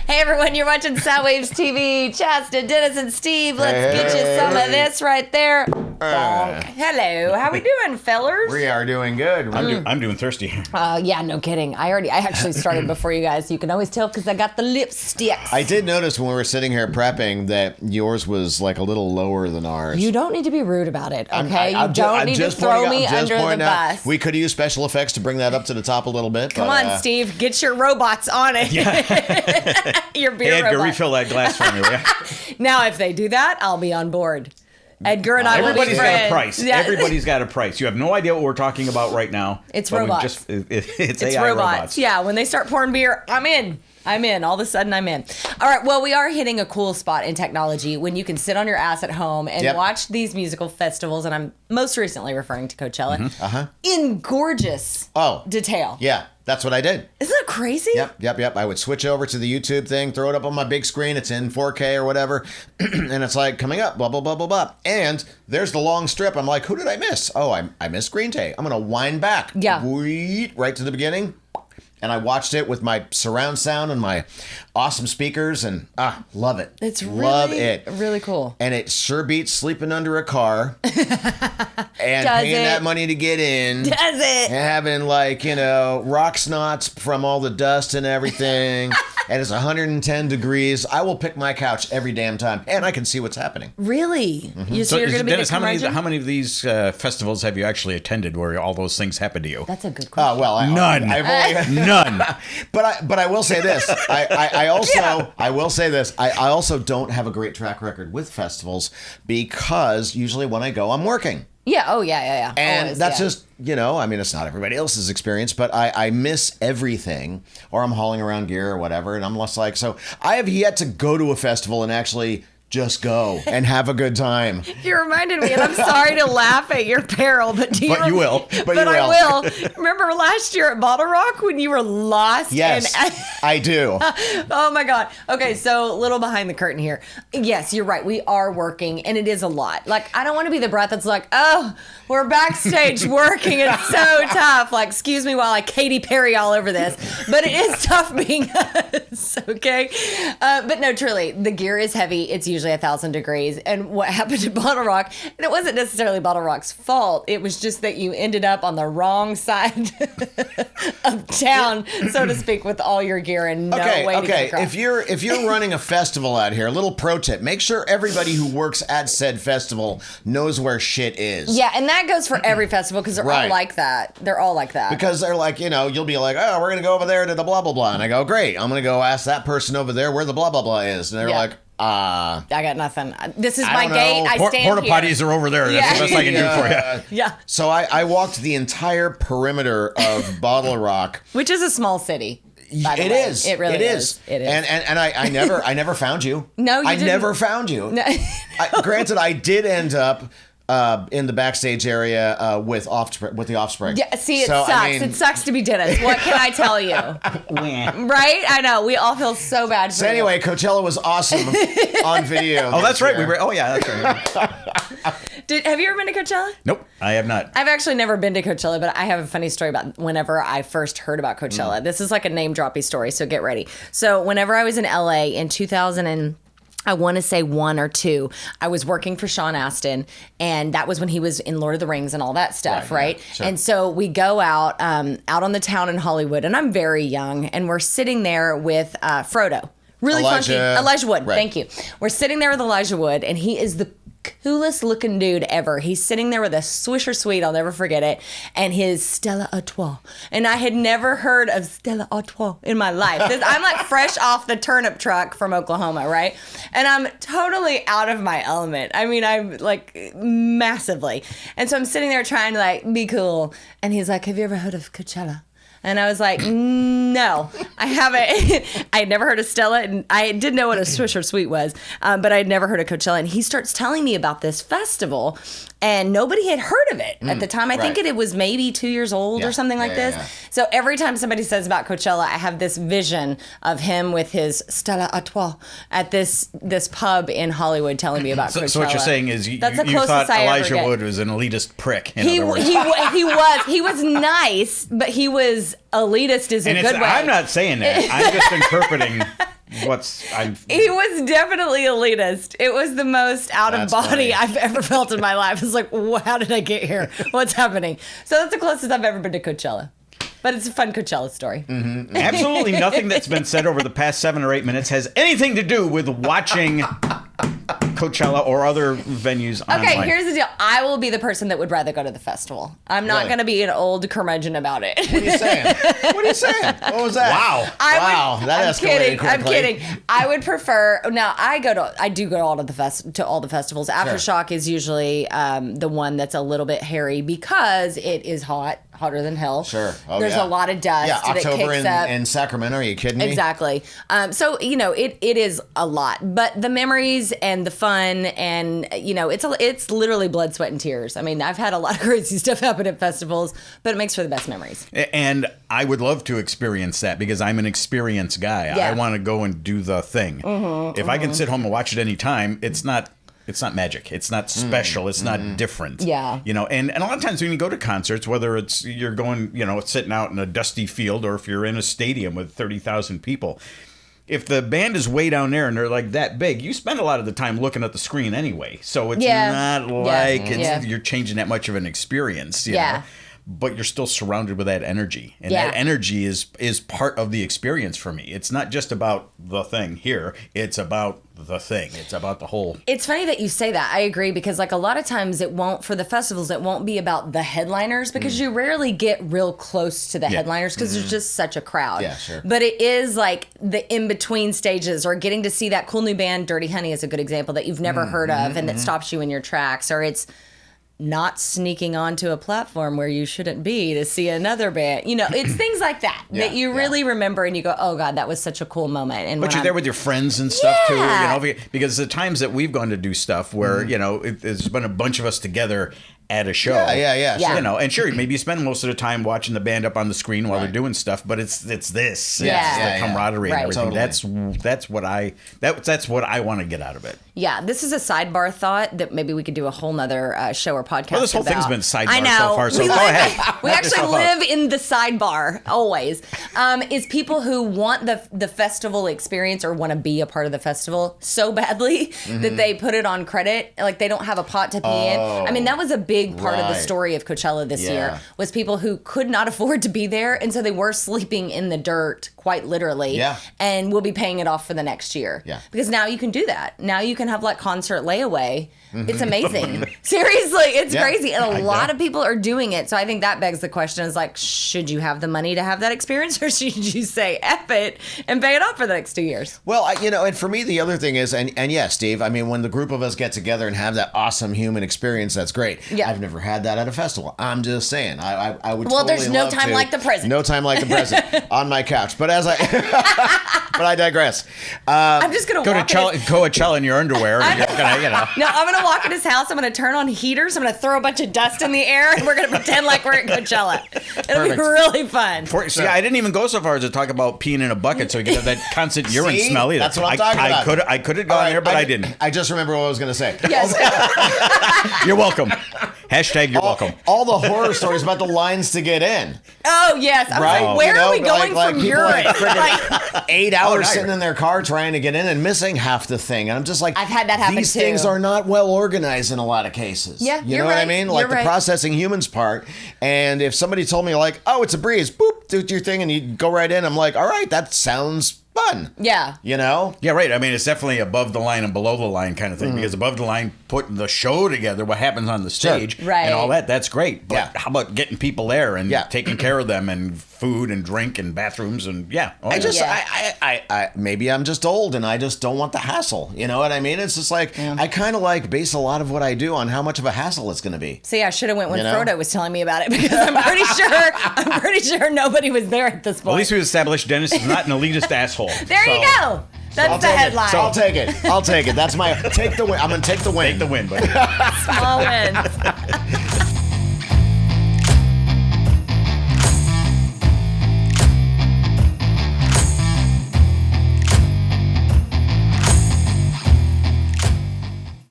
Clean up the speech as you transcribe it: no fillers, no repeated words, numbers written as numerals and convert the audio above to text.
Hey everyone, you're watching Soundwaves TV. Chasta, Dennis, and Steve. Let's get you some of this right there. Hello, how we doing, fellers? We are doing good. I'm doing thirsty. Yeah, no kidding. I actually started before you guys. You can always tell because I got the lipsticks. I did notice when we were sitting here prepping that yours was like a little lower than ours. You don't need to be rude about it, okay? You don't need to throw me under the bus. We could use special effects to bring that up to the top a little bit. Come on, Steve. Get your robots on it. Yeah. Your beer Edgar, robot. refill that glass for me, will ya? Now, if they do that, I'll be on board. Edgar and I will be Everybody's friends. got a price. Yeah. Everybody's got a price. You have no idea what we're talking about right now. It's but robots. It's It's AI robots. Yeah, when they start pouring beer, I'm in. All of a sudden, I'm in. All right, well, we are hitting a cool spot in technology when you can sit on your ass at home and watch these musical festivals, and I'm most recently referring to Coachella, in gorgeous detail. Yeah, that's what I did. Isn't that crazy? Yep. I would switch over to the YouTube thing, throw it up on my big screen. It's in 4K or whatever. And it's like, coming up, blah, blah, blah, blah, blah. And there's the long strip. I'm like, who did I miss? Oh, I missed Green Day. I'm going to wind back. Yeah. Right to the beginning. And I watched it with my surround sound and my awesome speakers, and love it. It's love really, it. really cool. And it sure beats sleeping under a car and Does paying it? that money to get in. Does it? And having rock snots from all the dust and everything. And it's 110 degrees. I will pick my couch every damn time, and I can see what's happening. Really? So you're going to be Dennis, the how many of these festivals have you actually attended where all those things happen to you? That's a good question. Oh well, None. I've only, None. But I will say this. I will say this. I also don't have a great track record with festivals because usually when I go, I'm working. Yeah. Oh, yeah. And Always, that's just, it's not everybody else's experience, but I miss everything, or I'm hauling around gear or whatever. And I'm less like, so I have yet to go to a festival and actually just go and have a good time. You reminded me, and I'm sorry to laugh at your peril, but you will. But I you will. Remember last year at Bottle Rock when you were lost? Yes, I do. Oh my God. Okay, so little behind the curtain here. Yes, you're right. We are working, and it is a lot. Like, I don't want to be the brat that's like, oh, we're backstage working. It's so tough. Like, excuse me while I Katy Perry all over this. But it is tough being us, okay? But no, truly, the gear is heavy. It's usually 1,000 degrees. And what happened to Bottle Rock, and it wasn't necessarily Bottle Rock's fault. It was just that you ended up on the wrong side of town, so to speak, with all your gear and no way to get across. If you're running a festival out here, a little pro tip: make sure everybody who works at said festival knows where shit is. Yeah, and that goes for every festival because they're all Right. like that. They're all like that. Because they're like, you'll be like, oh, we're gonna go over there to the blah blah blah, and I go, great, I'm gonna go ask that person over there where the blah blah blah is, and they're like, I got nothing. This is I my don't gate. know. I stand Porta here. potties are over there. That's the best I can do for you. Yeah, So I walked the entire perimeter of Bottle Rock. which is a small city. By the It way. is. It really is. It is. And I never found you. No, you I didn't. never found you. No. Granted, I did end up in the backstage area with the Offspring. Yeah, see, it So, sucks. I mean, It sucks to be Dennis. What can I tell you? Right? I know. We all feel so bad for So anyway, Coachella was awesome on video. Oh, that's right. this year. That's right. Have you ever been to Coachella? Nope, I have not. I've actually never been to Coachella, but I have a funny story about whenever I first heard about Coachella. This is like a name droppy story, so get ready. So whenever I was in LA in 2000 and I want to say 1 or 2, I was working for Sean Astin, and that was when he was in Lord of the Rings and all that stuff, right? Yeah, sure. And so we go out on the town in Hollywood, and I'm very young, and we're sitting there with Frodo. Really funky. Elijah Wood. Right. Thank you. We're sitting there with Elijah Wood, and he is the coolest looking dude ever. He's sitting there with a Swisher Sweet, I'll never forget it, and his Stella Artois. And I had never heard of Stella Artois in my life. I'm like fresh off the turnip truck from Oklahoma, right? And I'm totally out of my element. I mean, I'm like massively. And so I'm sitting there trying to like be cool. And he's like, have you ever heard of Coachella? And I was like, no, I haven't. I had never heard of Stella, and I did know what a Swisher Sweet was, but I had never heard of Coachella. And he starts telling me about this festival, and nobody had heard of it at the time. I think it was maybe 2 years old or something like this. So every time somebody says about Coachella, I have this vision of him with his Stella Artois at this pub in Hollywood telling me about Coachella. So what you're saying is you That's the thought closest I ever Elijah get. Wood was an elitist prick, in He other words. he was nice, but he was elitist is a And good way. I'm not saying that. I'm just interpreting He was definitely elitist. It was the most out of That's body funny. I've ever felt in my life. It's like, how did I get here? What's happening? So that's the closest I've ever been to Coachella. But it's a fun Coachella story. Mm-hmm. Absolutely nothing that's been said over the past 7 or 8 minutes has anything to do with watching Coachella or other venues online. Okay, here's the deal. I will be the person that would rather go to the festival. I'm not Really? going to be an old curmudgeon about it. What are you saying? What are you saying? What was that? Wow. That I'm escalated kidding. I'm quickly. kidding. I would prefer. Now I do go to all of the festivals. Aftershock is usually the one that's a little bit hairy because it is hotter than hell. Sure. Oh, There's yeah. a lot of dust. Yeah, that October kicks up. in Sacramento. Are you kidding me? Exactly. So it is a lot, but the memories and the fun and it's literally blood, sweat, and tears. I mean, I've had a lot of crazy stuff happen at festivals, but it makes for the best memories. And I would love to experience that because I'm an experienced guy. Yeah. I want to go and do the thing. If I can sit home and watch it any time, it's not magic. It's not special. It's not different. Yeah. And a lot of times when you go to concerts, whether it's you're going, sitting out in a dusty field or if you're in a stadium with 30,000 people, if the band is way down there and they're like that big, you spend a lot of the time looking at the screen anyway. So it's not like you're changing that much of an experience, you know? But you're still surrounded with that energy. And that energy is part of the experience for me. It's not just about the thing here. It's about the thing. It's about the whole. It's funny that you say that. I agree because like a lot of times for the festivals, it won't be about the headliners because you rarely get real close to the headliners because there's just such a crowd. Yeah, sure. But it is like the in-between stages or getting to see that cool new band. Dirty Honey is a good example that you've never heard of and that stops you in your tracks, or it's not sneaking onto a platform where you shouldn't be to see another band. It's things like that that you really remember and you go, oh God, that was such a cool moment. And But you're there with your friends and stuff too, because the times that we've gone to do stuff where, there's been a bunch of us together at a show. Yeah. Sure. And sure, maybe you spend most of the time watching the band up on the screen while they're doing stuff, but it's this. It's the camaraderie and everything. Totally. That's what I want to get out of it. Yeah, this is a sidebar thought that maybe we could do a whole nother show or podcast. Well, this whole about. thing's been sidebar I know. so far, so we go ahead. We actually live in the sidebar always. Is people who want the festival experience or want to be a part of the festival so badly that they put it on credit, like they don't have a pot to pee in. I mean, that was a big part of the story of Coachella this year was people who could not afford to be there, and so they were sleeping in the dirt quite literally. Yeah. And we'll be paying it off for the next year. Yeah. Because now you can do that. Now you can have like concert layaway. It's amazing. Seriously, it's crazy. And a lot of people are doing it. So I think that begs the question is like, should you have the money to have that experience or should you say F it and pay it off for the next 2 years? Well, and for me, the other thing is, and yeah, Steve, I mean, when the group of us get together and have that awesome human experience, that's great. Yeah. I've never had that at a festival. I'm just saying. I would Well, totally there's no love time to. like the present. No time like the present on my couch. But but I digress. I'm just going to Go to Coachella in your underwear. And you're gonna, No, I'm going to walk in his house. I'm going to turn on heaters. I'm going to throw a bunch of dust in the air, and we're going to pretend like we're at Coachella. It'll be really fun. See, I didn't even go so far as to talk about peeing in a bucket so you could have that constant urine See? smell either. That's what I'm talking about. I could have gone there, but I didn't. I just remember what I was going to say. Yes. You're welcome. Hashtag you're welcome. All the horror stories about the lines to get in. Oh, yes. I was Right? like, where are we going like from people urine? like friggin' 8 hours now sitting you're- in their car trying to get in and missing half the thing. And I'm just like, I've had that happen these too. things are not well organized in a lot of cases. Yeah, you you're know what I right. mean? Like You're the right. processing humans part. And if somebody told me like, oh, it's a breeze, boop, do your thing, and you go right in, I'm like, all right, that sounds fun. Yeah. You know? Yeah, right. I mean, it's definitely above the line and below the line kind of thing because above the line, putting the show together, what happens on the stage Right. and all that, that's great. But Yeah. how about getting people there and Yeah. taking care of them and food and drink and bathrooms and I maybe I'm just old and I just don't want the hassle. You know what I mean? It's just like, I kind of like base a lot of what I do on how much of a hassle it's going to be. See, I should have went when You know? Frodo was telling me about it because I'm pretty sure nobody was there at this point. Well, at least we established Dennis is not an elitist asshole. There you go. That's the headline. I'll take it. I'll take it. That's my take the win. I'm gonna take the win. Take the win, buddy. Small wins.